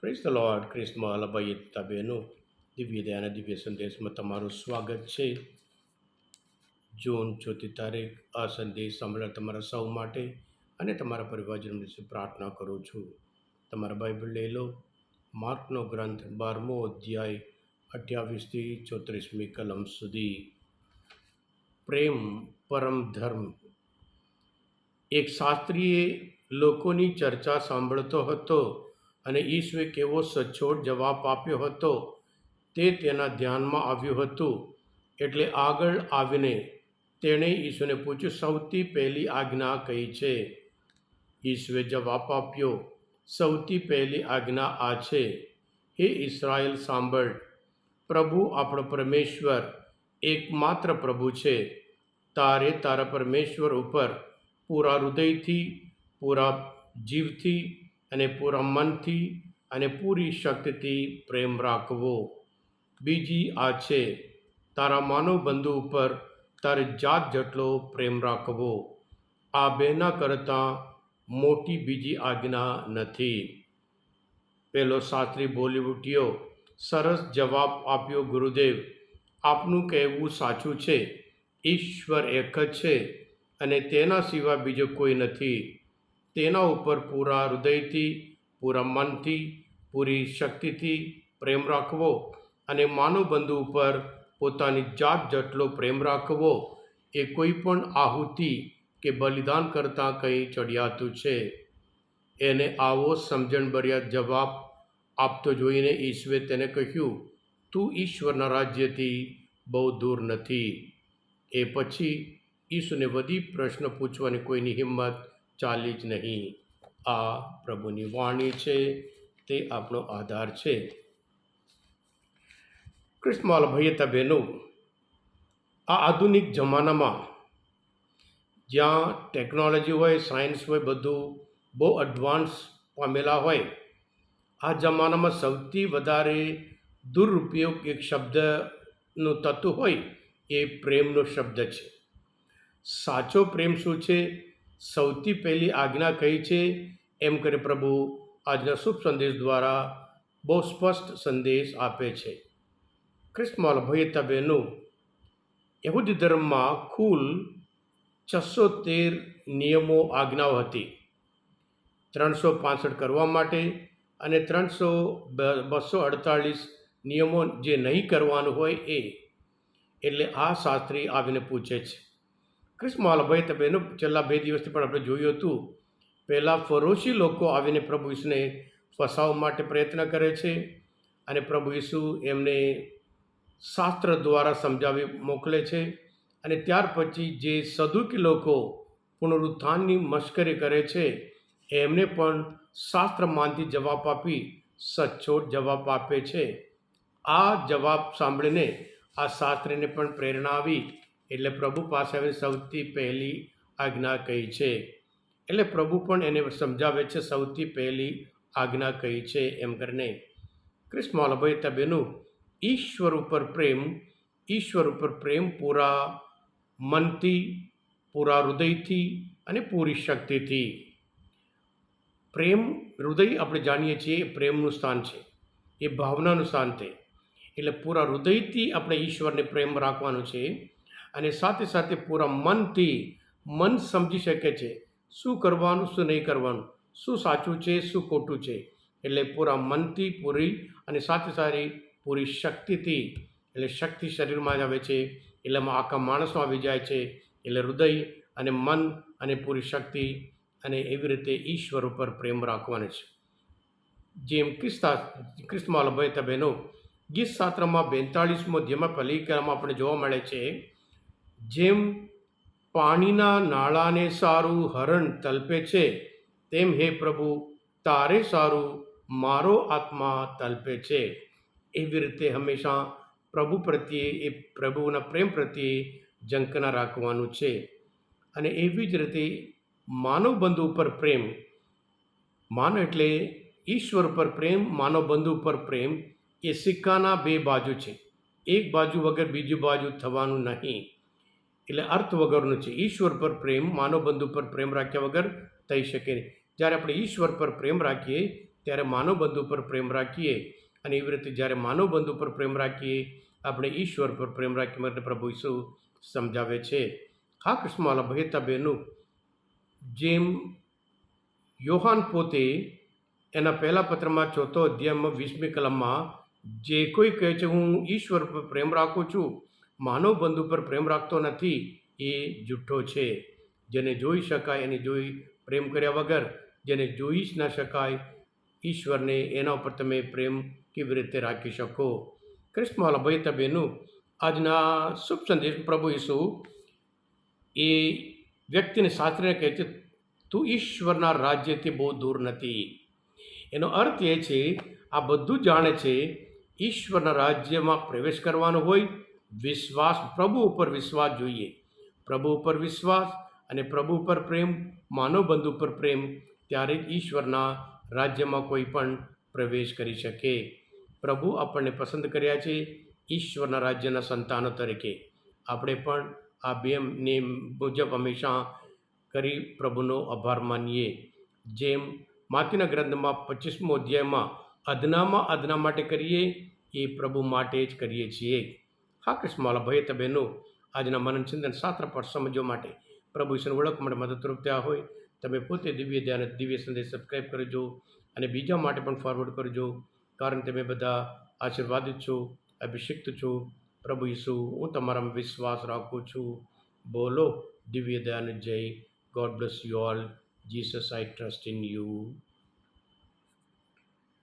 Praise the lord. ક્રિસ્મા લભાઈ બહેનો, દિવ્ય દયાના દિવ્ય સંદેશમાં તમારું સ્વાગત છે. જૂન 4 તારીખ. આ સંદેશ સાંભળવા તમારા સૌ માટે અને તમારા પરિવારજનો વિશે પ્રાર્થના કરું છું. તમારા બાઇબલ લઈ લો. માર્કનો ગ્રંથ 12મો અધ્યાય 28થી 34મી કલમ સુધી. પ્રેમ પરમ ધર્મ. એક શાસ્ત્રીએ લોકોની ચર્ચા સાંભળતો હતો અને ઈશ્વરે કેવો સચોટ જવાબ આપ્યો હતો તે તેના ધ્યાનમાં આવ્યું હતું. એટલે આગળ આવીને તેણે ઈશ્વરને પૂછ્યું, સૌથી પહેલી આજ્ઞા કઈ છે? ઈશ્વરે જવાબ આપ્યો, સૌથી પહેલી આજ્ઞા આ છે, હે ઇસ્રાયેલ સાંભળ, પ્રભુ આપણો પરમેશ્વર એકમાત્ર પ્રભુ છે. તારે તારા પરમેશ્વર ઉપર પૂરા હૃદયથી, પૂરા જીવથી અને પૂરા મનથી અને પૂરી શક્તિથી પ્રેમ રાખવો. બીજી આ છે, તારા માનવ બંધુ ઉપર તારે જાત જેટલો પ્રેમ રાખવો. આ બેના કરતાં મોટી બીજી આજ્ઞા નથી. પેલો શાસ્ત્રી બોલી ઉઠ્યો, સરસ જવાબ આપ્યો ગુરુદેવ. આપનું કહેવું સાચું છે. ઈશ્વર એક જ છે અને તેના સિવાય બીજો કોઈ નથી. તેના ઉપર પૂરા હૃદયથી, પૂરા મનથી, પૂરી શક્તિથી પ્રેમ રાખવો અને માનવ બંધુ ઉપર પોતાની જાત જેટલો પ્રેમ રાખવો એ કોઈ પણ આહુતિ કે બલિદાન કરતાં કંઈ ચડિયાતું છે. એને આવો સમજણભર્યા જવાબ આપતો જોઈને ઈશ્વરે તેને કહ્યું, તું ઈશ્વરના રાજ્યથી બહુ દૂર નથી. એ પછી ઈસુને વધી પ્રશ્ન પૂછવાની કોઈની હિંમત ચાલી જ નહીં. આ પ્રભુની વાણી છે, તે આપણો આધાર છે. ક્રિસ્મા ભાઈ બહેનો, આ આધુનિક જમાનામાં જ્યાં ટેકનોલોજી હોય, સાયન્સ હોય, બધું બહુ એડવાન્સ પામેલા હોય, આ જમાનામાં સૌથી વધારે દુરુપયોગ એક શબ્દનું તત્વ હોય એ પ્રેમનો શબ્દ છે. સાચો પ્રેમ શું છે? સૌથી પહેલી આજ્ઞા કઈ છે? એમ કરી પ્રભુ આજના શુભ સંદેશ દ્વારા બહુ સ્પષ્ટ સંદેશ આપે છે. ક્રિસ્મા ભાઈ બહેનો, યહૂદી ધર્મમાં કુલ 613 નિયમો આજ્ઞાઓ હતી. 365 કરવા માટે અને 248 નિયમો જે નહીં કરવાનું હોય એ. એટલે આ શાસ્ત્રી આવીને પૂછે છે. ક્રિસ્મા ભાઈ બહેનો, છેલ્લા 2 દિવસથી પણ આપણે જોયું હતું. પહેલાં ફરોશી લોકો આવીને પ્રભુ ઈસુને ફસાવવા માટે પ્રયત્ન કરે છે અને પ્રભુ ઈસુ એમને શાસ્ત્ર દ્વારા સમજાવી મોકલે છે. અને ત્યાર પછી જે સદુકી લોકો પુનરુત્થાનની મશ્કરી કરે છે એમને પણ શાસ્ત્રમાંથી જવાબ આપી સચોટ જવાબ આપે છે. આ જવાબ સાંભળીને આ શાસ્ત્રીને પણ પ્રેરણા આવી. એટલે પ્રભુ પાસે આવીને સૌથી પહેલી આજ્ઞા કઈ છે. એટલે પ્રભુ પણ એને સમજાવે છે સૌથી પહેલી આજ્ઞા કઈ છે એમ કરીને. ક્રિસ્મા ભાઈ બહેનો, ઈશ્વર ઉપર પ્રેમ પૂરા મનથી, પૂરા હૃદયથી અને પૂરી શક્તિથી. પ્રેમ હૃદય આપણે જાણીએ છીએ પ્રેમનું સ્થાન છે, એ ભાવનાનું સ્થાન છે. એટલે પૂરા હૃદયથી આપણે ઈશ્વરને પ્રેમ રાખવાનો છે અને સાથે સાથે પૂરા મનથી, મન સમજી શકે છે શું કરવાનું, શું નહીં કરવાનું, શું સાચું છે, શું ખોટું છે. એટલે પૂરા મનથી, પૂરી અને સાથે સારી પૂરી શક્તિથી. એટલે શક્તિ શરીરમાં જ આવે છે, એટલે એમાં આખા માણસમાં આવી જાય છે. એટલે હૃદય અને મન અને પૂરી શક્તિ અને એવી રીતે ઈશ્વર ઉપર પ્રેમ રાખવાનો છે. જેમ ક્રિસ્મા ભાઈ બહેનો, ગીત શાસ્ત્રમાં 42મો અધ્યાયમાં પહેલી કલમમાં આપણે જોવા મળે છે, જેમ પાણીના નાળાને સારું હરણ તલપે છે, તેમ હે પ્રભુ તારે સારું મારો આત્મા તલપે છે. એવી રીતે હંમેશા પ્રભુ પ્રત્યે, એ પ્રભુના પ્રેમ પ્રત્યે ઝંખના રાખવાનું છે. અને એવી જ રીતે માનવ બંધુ ઉપર પ્રેમ. માનવ એટલે ઈશ્વર ઉપર પ્રેમ, માનવ બંધુ ઉપર પ્રેમ એ સિક્કાના 2 બાજુ છે. એક બાજુ વગર બીજી બાજુ થવાનું નહીં. એટલે અર્થ વગરનું છે. ઈશ્વર પર પ્રેમ માનવ બંધુ પર પ્રેમ રાખ્યા વગર થઈ શકે નહીં. જ્યારે આપણે ઈશ્વર પર પ્રેમ રાખીએ ત્યારે માનવ બંધુ પર પ્રેમ રાખીએ અને એવી રીતે જ્યારે માનવ બંધુ પર પ્રેમ રાખીએ આપણે ઈશ્વર પર પ્રેમ રાખીએ માટે પ્રભુ ઈસુ સમજાવે છે. હા કૃષ્ણવાલા ભહેતા બહેનો, જેમ યોહાન પોતે એના પહેલા પત્રમાં 4 અધ્યાયમાં 20મી કલમમાં જે કોઈ કહે છે હું ઈશ્વર પર પ્રેમ રાખું છું, માનવ બંધુ પર પ્રેમ રાખતો નથી, એ જુઠ્ઠો છે. જેને જોઈ શકાય એને જોઈ પ્રેમ કર્યા વગર જેને જોઈ જ ન શકાય ઈશ્વરને, એના ઉપર તમે પ્રેમ કેવી રીતે રાખી શકો? કૃષ્ણવાલા ભાઈ તબેનો, આજના શુભ સંદેશ પ્રભુ ઈસુ એ વ્યક્તિને શાસ્ત્રીને કહે છે તું ઈશ્વરના રાજ્યથી બહુ દૂર નથી. એનો અર્થ એ છે આ બધું જાણે છે ઈશ્વરના રાજ્યમાં પ્રવેશ કરવાનો હોય વિશ્વાસ, પ્રભુ ઉપર વિશ્વાસ જોઈએ. પ્રભુ ઉપર વિશ્વાસ અને પ્રભુ ઉપર પ્રેમ, માનવ બંધુ પર પ્રેમ, ત્યારે જ ઈશ્વરના રાજ્યમાં કોઈ પણ પ્રવેશ કરી શકે. પ્રભુ આપણને પસંદ કર્યા છે ઈશ્વરના રાજ્યના સંતાનો તરીકે. આપણે પણ આ બે નિયમ મુજબ હંમેશા કરી પ્રભુનો આભાર માનીએ. જેમ માતીના ગ્રંથમાં 25મો અધ્યાયમાં અદના માટે કરીએ એ પ્રભુ માટે જ કરીએ છીએ. હા કૃષ્ણવાલા ભાઈ બહેનો, આજના મનન ચિંતન શાસ્ત્ર પર સમજવા માટે પ્રભુ ઈશ્વરને ઓળખ માટે મદદરૂપ થયા હોય તમે પોતે દિવ્ય ધ્યાન દિવ્ય સંદેશ સબસ્ક્રાઈબ કરજો અને બીજા માટે પણ ફોરવર્ડ કરજો, કારણ તમે બધા આશીર્વાદિત છો, અભિષિક્ત છો. પ્રભુ ઈસુ, હું તમારામાં વિશ્વાસ રાખું છું. બોલો દિવ્ય ધ્યાન જય. God bless you all. Jesus, I trust in you.